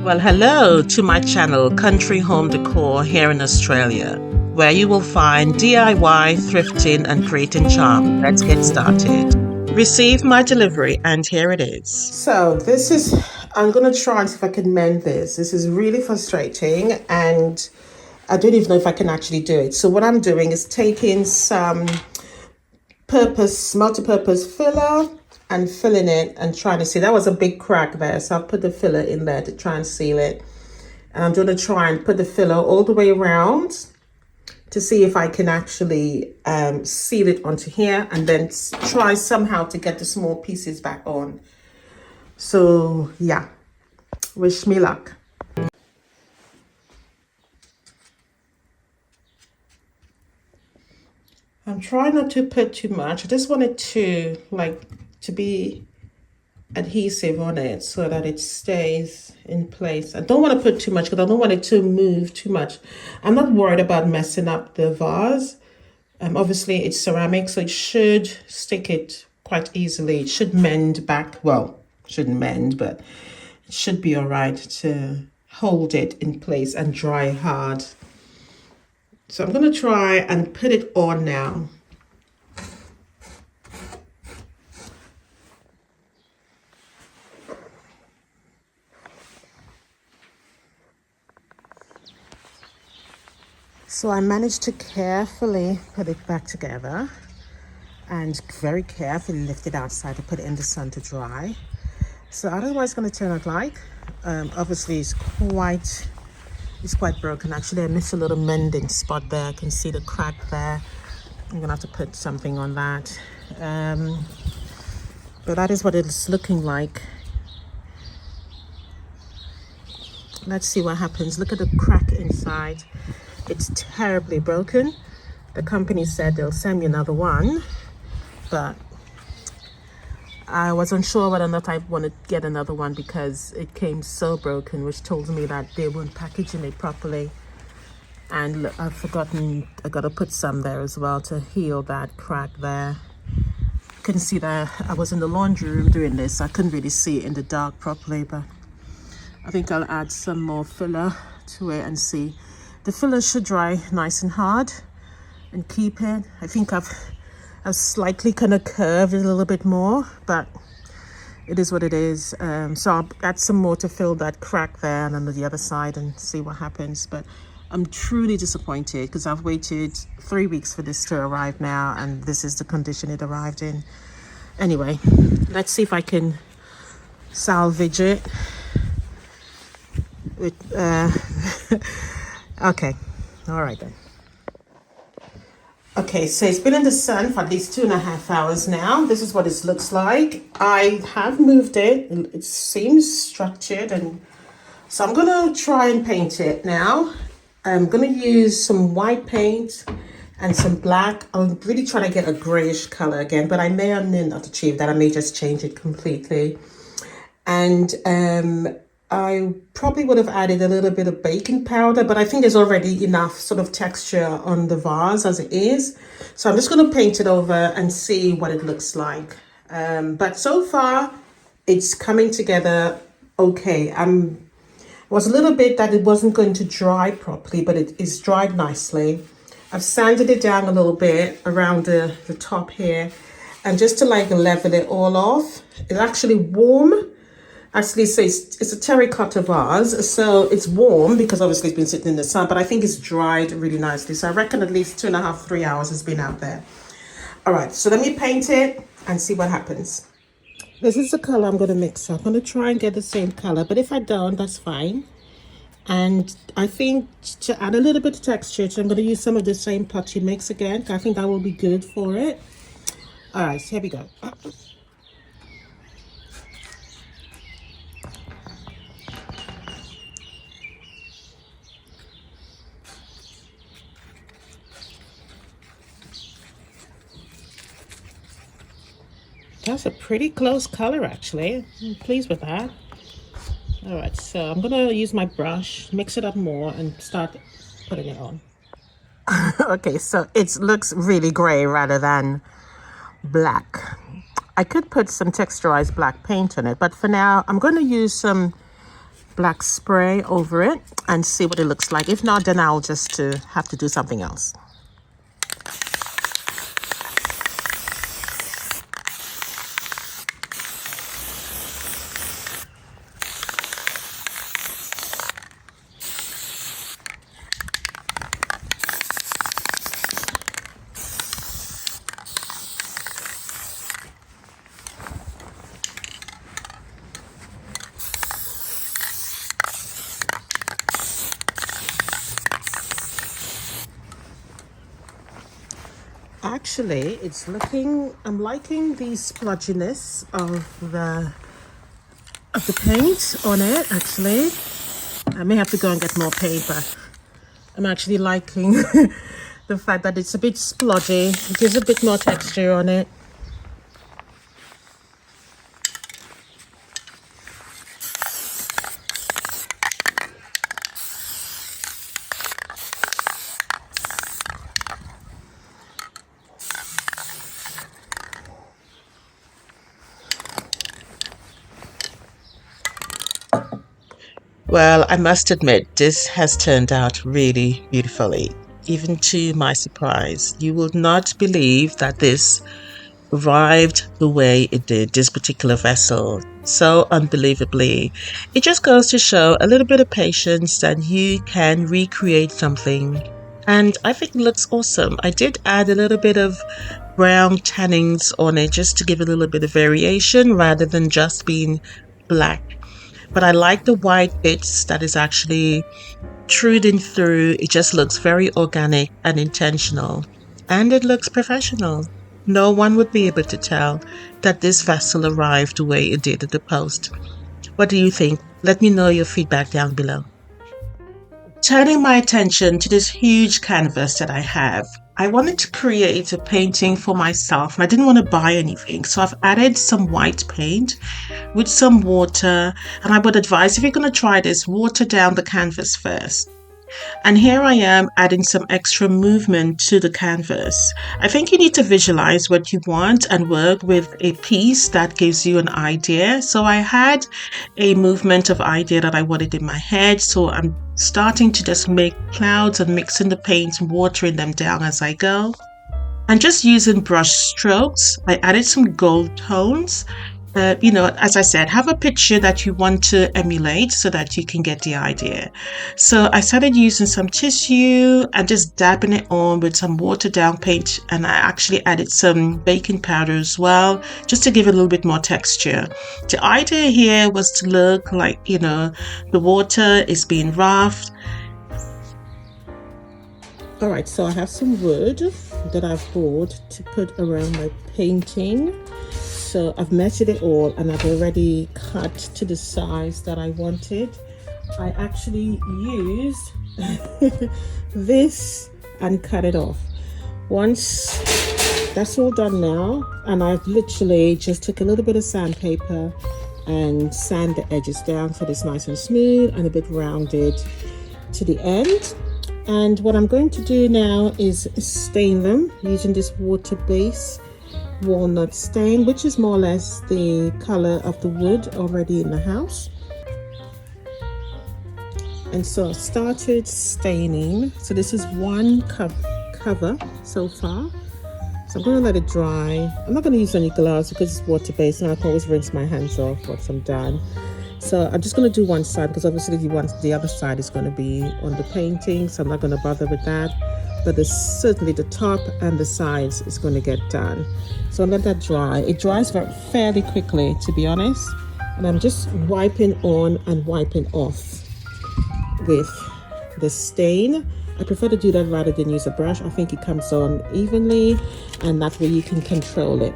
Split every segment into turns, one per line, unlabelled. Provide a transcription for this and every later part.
Well, hello to my channel, Country Home Decor here in Australia, where you will find DIY, thrifting, and creating charm. Let's get started. Receive my delivery, and here it is. So I'm going to try and see if I can mend this. This is really frustrating, and I don't even know if I can actually do it. So what I'm doing is taking some multi-purpose filler and filling it and trying to see. That was a big crack there, so I'll put the filler in there to try and seal it. And I'm going to try and put the filler all the way around to see if I can actually seal it onto here, and then try somehow to get the small pieces back on. So yeah, wish me luck. I'm trying not to put too much. I just want it to be adhesive on it so that it stays in place. I don't want to put too much because I don't want it to move too much. I'm not worried about messing up the vase. Obviously it's ceramic, so it should stick it quite easily. It should mend back. Well, shouldn't mend, but it should be all right to hold it in place and dry hard. So I'm going to try and put it on now. So I managed to carefully put it back together and very carefully lift it outside to put it in the sun to dry. So I don't know what it's going to turn out like. Obviously it's quite broken. Actually, I missed a little mending spot there. I can see the crack there. I'm gonna have to put something on that. But that is what it's looking like. Let's see what happens. Look at the crack inside. It's terribly broken. The company said they'll send me another one, but I was unsure whether or not I want to get another one because it came so broken, which told me that they weren't packaging it properly. And I've forgotten, I got to put some there as well to heal that crack there. Couldn't see that. I was in the laundry room doing this, so I couldn't really see it in the dark properly, but I think I'll add some more filler to it and see. The filler should dry nice and hard and keep it. I think I've slightly kind of curved it a little bit more, but it is what it is. So I'll add some more to fill that crack there and then the other side and see what happens. But I'm truly disappointed because I've waited 3 weeks for this to arrive now, and this is the condition it arrived in. Anyway, let's see if I can salvage it. Okay, all right then. Okay, so it's been in the sun for at least 2.5 hours now. This is what it looks like. I have moved it. It seems structured, and so I'm gonna try and paint it now. I'm gonna use some white paint and some black. I'm really trying to get a grayish color again, but I may or may not achieve that. I may just change it completely. And I probably would have added a little bit of baking powder, but I think there's already enough sort of texture on the vase as it is. So I'm just going to paint it over and see what it looks like. But so far, it's coming together okay. Was a little bit that it wasn't going to dry properly, but it is dried nicely. I've sanded it down a little bit around the top here, and just to like level it all off. It's actually warm. Actually, so it's a terracotta vase, so it's warm because obviously it's been sitting in the sun, but I think it's dried really nicely. So I reckon at least 2.5, 3 hours has been out there. All right, so let me paint it and see what happens. This is the color I'm going to mix up. I'm going to try and get the same color, but if I don't, that's fine. And I think to add a little bit of texture, I'm going to use some of the same pottery mix again. I think that will be good for it. All right, so here we go. That's a pretty close color, actually. I'm pleased with that. All right, so I'm gonna use my brush, mix it up more, and start putting it on. Okay, so it looks really gray rather than black. I could put some texturized black paint on it, but for now, I'm going to use some black spray over it and see what it looks like. If not, then I'll just have to do something else. Actually, I'm liking the splodginess of the paint on it, actually. I may have to go and get more paint, but I'm actually liking the fact that it's a bit splodgy. It gives a bit more texture on it. Well, I must admit, this has turned out really beautifully, even to my surprise. You will not believe that this arrived the way it did, this particular vessel, so unbelievably. It just goes to show a little bit of patience that you can recreate something. And I think it looks awesome. I did add a little bit of brown tannings on it just to give a little bit of variation rather than just being black. But I like the white bits that is actually truding through. It just looks very organic and intentional. And it looks professional. No one would be able to tell that this vessel arrived the way it did at the post. What do you think? Let me know your feedback down below. Turning my attention to this huge canvas that I have, I wanted to create a painting for myself and I didn't want to buy anything. So I've added some white paint with some water, and I would advise, if you're going to try this, water down the canvas first. And here I am adding some extra movement to the canvas. I think you need to visualize what you want and work with a piece that gives you an idea. So I had a movement of idea that I wanted in my head. So I'm starting to just make clouds and mixing the paints and watering them down as I go. And just using brush strokes, I added some gold tones. As I said, have a picture that you want to emulate so that you can get the idea. So I started using some tissue and just dabbing it on with some watered down paint. And I actually added some baking powder as well, just to give it a little bit more texture. The idea here was to look like, the water is being roughed. All right, so I have some wood that I've bought to put around my painting. So I've measured it all and I've already cut to the size that I wanted. I actually used this and cut it off. Once that's all done now, and I've literally just took a little bit of sandpaper and sand the edges down so it's nice and smooth and a bit rounded to the end. And what I'm going to do now is stain them using this water-based walnut stain, which is more or less the color of the wood already in the house. And so I started staining. So this is one cover so far. So I'm going to let it dry. I'm not going to use any gloves because it's water-based and I can always rinse my hands off once I'm done. So I'm just going to do one side because obviously the other side is going to be on the painting, so I'm not going to bother with that. But certainly the top and the sides is going to get done. So I'll let that dry. It dries fairly quickly, to be honest. And I'm just wiping on and wiping off with the stain. I prefer to do that rather than use a brush. I think it comes on evenly and that way you can control it.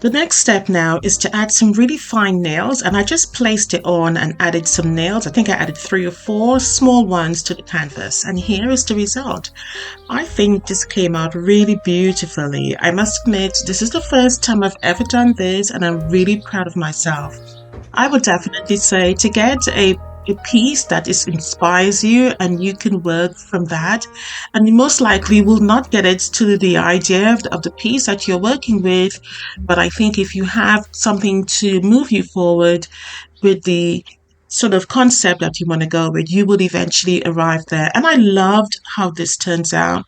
The next step now is to add some really fine nails, and I just placed it on and added some nails. I think I added 3 or 4 small ones to the canvas, and here is the result. I think this came out really beautifully. I must admit, this is the first time I've ever done this, and I'm really proud of myself. I would definitely say to get a piece that is inspires you and you can work from that, and you most likely will not get it to the idea of the piece that you're working with, but I think if you have something to move you forward with the sort of concept that you want to go with, you will eventually arrive there. And I loved how this turns out.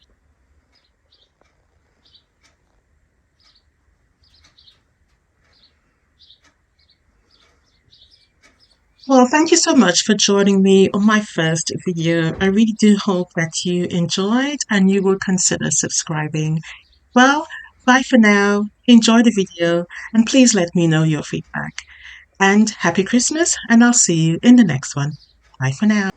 Well, thank you so much for joining me on my first video. I really do hope that you enjoyed and you will consider subscribing. Well, bye for now. Enjoy the video and please let me know your feedback. And happy Christmas, and I'll see you in the next one. Bye for now.